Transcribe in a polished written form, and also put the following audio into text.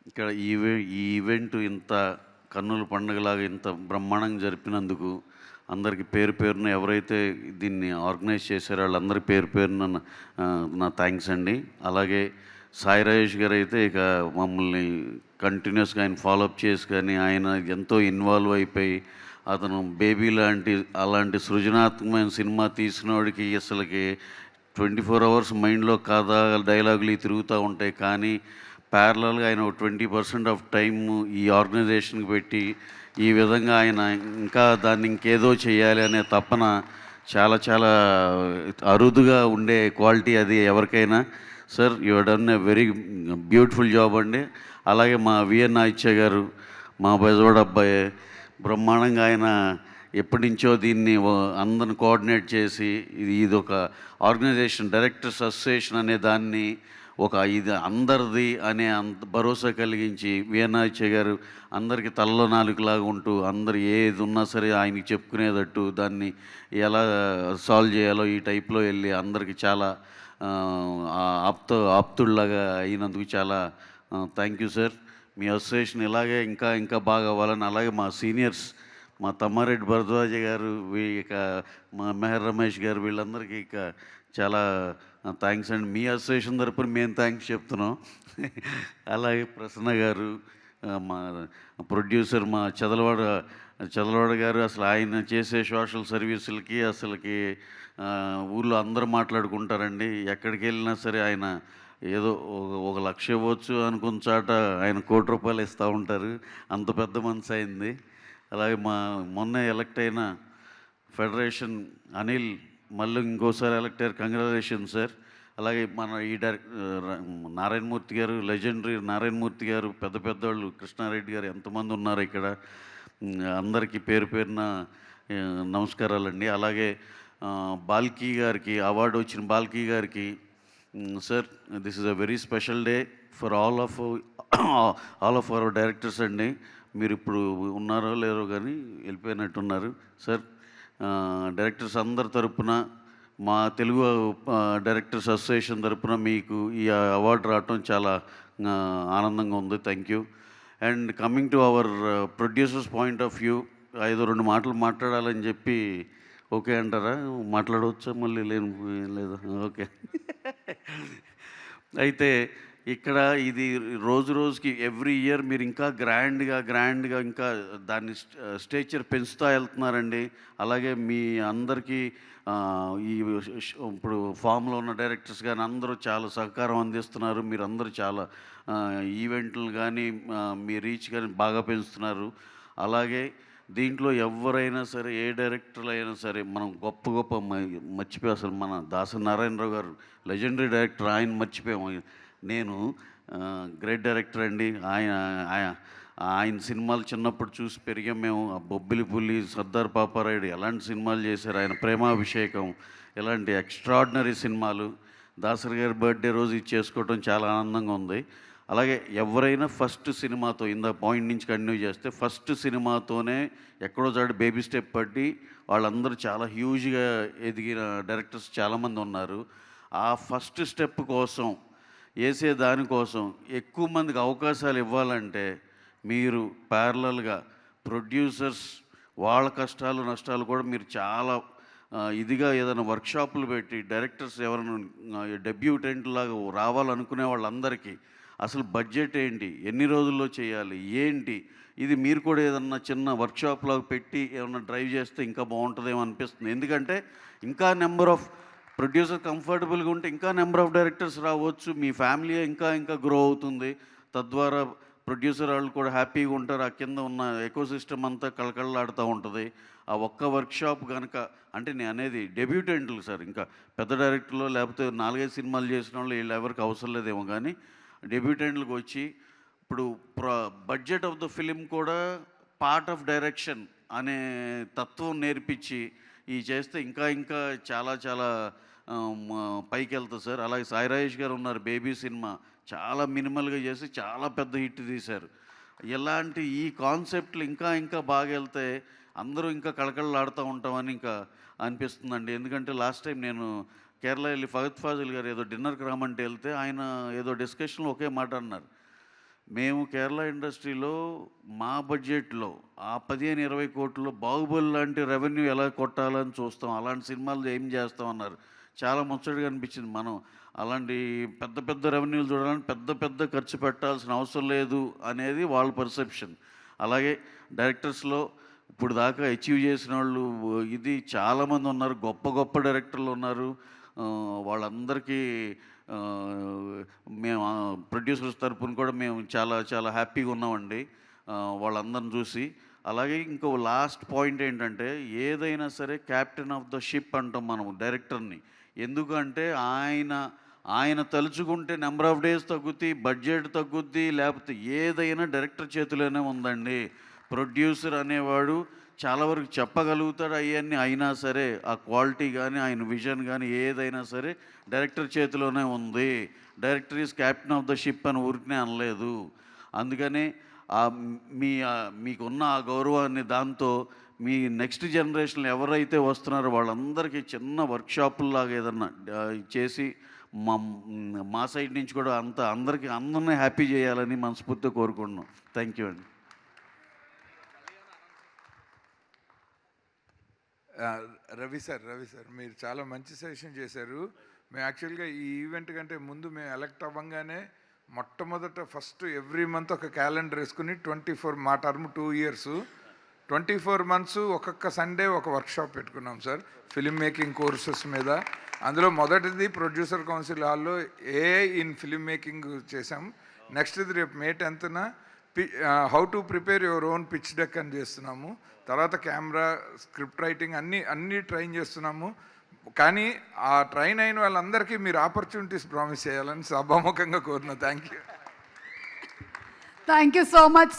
ఇక్కడ ఈ ఈవెంట్ ఇంత కన్నుల పండుగలాగా ఇంత బ్రహ్మాండంగా జరిపినందుకు అందరికీ పేరు పేరున ఎవరైతే దీన్ని ఆర్గనైజ్ చేశారో వాళ్ళందరికీ పేరు పేరున నా థ్యాంక్స్ అండి. అలాగే సాయి రాజేష్ గారు అయితే ఇక మమ్మల్ని కంటిన్యూస్గా ఆయన ఫాలోఅప్ చేసి కానీ ఆయన ఎంతో ఇన్వాల్వ్ అయిపోయి అతను బేబీ అలాంటి సృజనాత్మకమైన సినిమా తీసినోడికి అసలుకి 24 అవర్స్ మైండ్లో కథ డైలాగులు తిరుగుతూ ఉంటాయి. కానీ ప్యారలల్గా ఆయన 20% ఆఫ్ టైమ్ ఈ ఆర్గనైజేషన్కి పెట్టి ఈ విధంగా ఆయన ఇంకా దాన్ని ఇంకేదో చేయాలి అనే తపన చాలా చాలా అరుదుగా ఉండే క్వాలిటీ అది ఎవరికైనా. Sir you done a very beautiful job అండి. అలాగే మా విఎన్ ఆయిత్య గారు మా బెజవాడ అబ్బాయి బ్రహ్మాండంగా ఆయన ఎప్పటి నుంచో దీన్ని అందరిని కోఆర్డినేట్ చేసి ఇది ఒక ఆర్గనైజేషన్ డైరెక్టర్స్ అసోసియేషన్ అనే దాన్ని ఇది అందరిది అనే భరోసా కలిగించి విఎన్ఆర్చే గారు అందరికీ తలలో నాలుగులాగా ఉంటూ అందరు ఏది ఉన్నా సరే ఆయనకి చెప్పుకునేటట్టు దాన్ని ఎలా సాల్వ్ చేయాలో ఈ టైప్లో వెళ్ళి అందరికీ చాలా ఆప్తుల్లాగా అయినందుకు చాలా thank you sir. Me association ఇలాగే ఇంకా ఇంకా బాగా అవ్వాలని, అలాగే మా సీనియర్స్ మా తమ్మారెడ్డి భరద్వాజ గారు ఇక మా మెహర్ రమేష్ గారు వీళ్ళందరికీ ఇక చాలా థ్యాంక్స్ అండి. మీ అసోసియేషన్ తరపున మేము థ్యాంక్స్ చెప్తున్నాం. అలాగే ప్రసన్న గారు మా ప్రొడ్యూసర్ మా చదలవాడ గారు అసలు ఆయన చేసే సోషల్ సర్వీసులకి అసలుకి ఊళ్ళో అందరూ మాట్లాడుకుంటారండి. ఎక్కడికి వెళ్ళినా సరే ఆయన ఏదో 1,00,000 ఇవ్వచ్చు అనుకున్న చాట ఆయన ₹1,00,00,000 ఇస్తూ ఉంటారు. అంత పెద్ద మనసు అయింది. అలాగే మొన్న ఎలక్ట్ అయిన ఫెడరేషన్ అనిల్ మళ్ళీ ఇంకోసారి ఎలక్ట్ అయ్యారు. Congratulation sir. అలాగే మన ఈ నారాయణమూర్తి గారు, లెజెండరీ నారాయణమూర్తి గారు, పెద్ద పెద్దవాళ్ళు కృష్ణారెడ్డి గారు ఎంతమంది ఉన్నారు ఇక్కడ. అందరికీ పేరు పేరున నమస్కారాలండి. అలాగే బాల్కీ గారికి అవార్డు వచ్చిన బాల్కీ గారికి sir, this is a very special day for all of our directors అండి. మీరు ఇప్పుడు ఉన్నారో లేరో కానీ వెళ్ళిపోయినట్టున్నారు సార్. డైరెక్టర్స్ అందరి తరపున మా తెలుగు డైరెక్టర్స్ అసోసియేషన్ తరపున మీకు ఈ అవార్డు రావటం చాలా ఆనందంగా ఉంది. Thank you. And coming to our producers point of view, 2 మాటలు మాట్లాడాలని చెప్పి ఓకే అంటారా? మాట్లాడవచ్చా? మళ్ళీ లేదా? ఓకే. అయితే ఇక్కడ ఇది రోజు రోజుకి ఎవ్రీ ఇయర్ మీరు ఇంకా గ్రాండ్గా ఇంకా దాన్ని స్టేచర్ పెంచుతూ వెళ్తున్నారండి. అలాగే మీ అందరికీ ఇప్పుడు ఫామ్లో ఉన్న డైరెక్టర్స్ కానీ అందరూ చాలా సహకారం అందిస్తున్నారు. మీరందరూ చాలా ఈవెంట్లు కానీ మీ రీచ్ కానీ బాగా పెంచుతున్నారు. అలాగే దీంట్లో ఎవరైనా సరే ఏ డైరెక్టర్లు అయినా సరే మనం గొప్ప మర్చిపోయి అసలు మన దాసరి నారాయణరావు గారు లెజెండరీ డైరెక్టర్, ఆయన మర్చిపోయాము. నేను గ్రేట్ డైరెక్టర్ అండి. ఆయన సినిమాలు చిన్నప్పుడు చూసి పెరిగాం మేము. బొబ్బిలి పులి, సర్దార్ పాపారాయుడు ఎలాంటి సినిమాలు చేశారు, ఆయన ప్రేమాభిషేకం ఇలాంటి ఎక్స్ట్రాడినరీ సినిమాలు. దాసరి గారి బర్త్డే రోజు ఇది చేసుకోవటం చాలా ఆనందంగా ఉంది. అలాగే ఎవరైనా ఫస్ట్ సినిమాతో పాయింట్ నుంచి కంటిన్యూ చేస్తే ఫస్ట్ సినిమాతోనే ఎక్కడో చాటు బేబీ స్టెప్ పట్టి వాళ్ళందరూ చాలా హ్యూజ్గా ఎదిగిన డైరెక్టర్స్ చాలామంది ఉన్నారు. ఆ ఫస్ట్ స్టెప్ కోసం వేసే దానికోసం ఎక్కువ మందికి అవకాశాలు ఇవ్వాలంటే మీరు ప్యారలల్గా ప్రొడ్యూసర్స్ వాళ్ళ కష్టాలు నష్టాలు కూడా మీరు చాలా ఇదిగా ఏదైనా వర్క్షాపులు పెట్టి డైరెక్టర్స్ ఎవరైనా డెబ్యూటెంట్ లాగా రావాలనుకునే వాళ్ళందరికీ అసలు బడ్జెట్ ఏంటి, ఎన్ని రోజుల్లో చేయాలి ఏంటి, ఇది మీరు కూడా ఏదన్నా చిన్న వర్క్షాప్ లాగా పెట్టి ఏమన్నా డ్రైవ్ చేస్తే ఇంకా బాగుంటుందేమో అనిపిస్తుంది. ఎందుకంటే ఇంకా నెంబర్ ఆఫ్ ప్రొడ్యూసర్ కంఫర్టబుల్గా ఉంటే ఇంకా నెంబర్ ఆఫ్ డైరెక్టర్స్ రావచ్చు. మీ ఫ్యామిలీ ఇంకా గ్రో అవుతుంది. తద్వారా ప్రొడ్యూసర్ వాళ్ళు కూడా హ్యాపీగా ఉంటారు. ఆ కింద ఉన్న ఎకోసిస్టమ్ అంతా కళకళలాడుతూ ఉంటుంది. ఆ ఒక్క వర్క్షాప్ కనుక, అంటే నేను అనేది డెబ్యూటెంట్లు సార్, ఇంకా పెద్ద డైరెక్టర్లో లేకపోతే 4-5 సినిమాలు చేసిన వాళ్ళు వీళ్ళు ఎవరికి అవసరం లేదేమో. కానీ డెబ్యూటెంట్లకు వచ్చి ఇప్పుడు బడ్జెట్ ఆఫ్ ద ఫిలిం కూడా పార్ట్ ఆఫ్ డైరెక్షన్ అనే తత్వం నేర్పించి చేస్తే ఇంకా చాలా చాలా పైకి వెళ్తుంది సార్. అలాగే సాయి రాజేష్ గారు ఉన్నారు, బేబీ సినిమా చాలా మినిమల్గా చేసి చాలా పెద్ద హిట్ తీశారు. ఇలాంటి ఈ కాన్సెప్ట్లు ఇంకా బాగా వెళ్తే అందరూ ఇంకా కళకళలాడుతూ ఉంటామని ఇంకా అనిపిస్తుందండి. ఎందుకంటే లాస్ట్ టైం నేను కేరళ వెళ్ళి ఫగత్ ఫాజిల్ గారు ఏదో డిన్నర్కి రమ్మంటే వెళ్తే ఆయన ఏదో డిస్కషన్లో ఒకే మాట అన్నారు, మేము కేరళ ఇండస్ట్రీలో మా బడ్జెట్‌లో ఆ 15, 20 కోట్లలో 'బాహుబలి' లాంటి రెవెన్యూ ఎలా కొట్టాలని చూస్తాం. అలాంటి సినిమాలు ఏం చేస్తాం అన్నారు. చాలా ముచ్చటగా అనిపించింది. మనం అలాంటి పెద్ద పెద్ద రెవెన్యూలు చూడాలంటే పెద్ద పెద్ద ఖర్చు పెట్టాల్సిన అవసరం లేదు అనేది వాళ్ళ పర్సెప్షన్. అలాగే డైరెక్టర్స్‌లో ఇప్పుడు దాకా అచీవ్ చేసినోళ్ళు ఇది చాలామంది ఉన్నారు. గొప్ప గొప్ప డైరెక్టర్లు ఉన్నారు. వాళ్ళందరికీ మేము ప్రొడ్యూసర్స్ తరపున కూడా మేము చాలా చాలా హ్యాపీగా ఉన్నామండి వాళ్ళందరిని చూసి. అలాగే ఇంకో లాస్ట్ పాయింట్ ఏంటంటే ఏదైనా సరే క్యాప్టెన్ ఆఫ్ ద షిప్ అంటాం మనం డైరెక్టర్ని. ఎందుకంటే ఆయన తలుచుకుంటే నెంబర్ ఆఫ్ డేస్ తగ్గుద్ది, బడ్జెట్ తగ్గుద్ది, లేకపోతే ఏదైనా డైరెక్టర్ చేతిలోనే ఉందండి. ప్రొడ్యూసర్ అనేవాడు చాలా వరకు చెప్పగలుగుతాడు అయన్నీ. అయినా సరే ఆ క్వాలిటీ కానీ, ఆయన విజన్ కానీ ఏదైనా సరే డైరెక్టర్ చేతిలోనే ఉంది. Director is captain of the ship అని ఊరికనే అనలేదు. అందుకని మీకున్న ఆ గౌరవాన్ని దాంతో మీ నెక్స్ట్ జనరేషన్‌లో ఎవరైతే వస్తున్నారో వాళ్ళందరికీ చిన్న వర్క్‌షాపుల్లాగా ఏదన్నా చేసి మా మా సైడ్ నుంచి కూడా అందరిని హ్యాపీ చేయాలని మనస్ఫూర్తిగా కోరుకుంటున్నాం. థ్యాంక్ యూ అండి. రవి సార్ మీరు చాలా మంచి సజెషన్ చేశారు. మేము యాక్చువల్గా ఈ ఈవెంట్ కంటే ముందు మేము ఎలక్ట్ అవ్వంగానే మొట్టమొదట ఫస్ట్ ఎవ్రీ మంత్ ఒక క్యాలెండర్ వేసుకుని 24 మా టర్మ్ 2 ఇయర్స్ 24 మంత్స్ ఒక్కొక్క సండే ఒక వర్క్షాప్ పెట్టుకున్నాం సార్ ఫిల్మ్ మేకింగ్ కోర్సెస్ మీద. అందులో మొదటిది ప్రొడ్యూసర్ కౌన్సిల్ హాల్లో ఏఐ ఇన్ ఫిల్మ్ మేకింగ్ చేసాం. నెక్స్ట్ది రేపు May 10th how to prepare your own pitch deck అని చేస్తున్నాము. తర్వాత కెమెరా, స్క్రిప్ట్ రైటింగ్ అన్నీ ట్రైన్ చేస్తున్నాము. కానీ ఆ ట్రైన్ అయిన వాళ్ళందరికీ మీరు ఆపర్చునిటీస్ ప్రామిస్ చేయాలని సభాముఖంగా కోరుతున్నా. Thank you so much.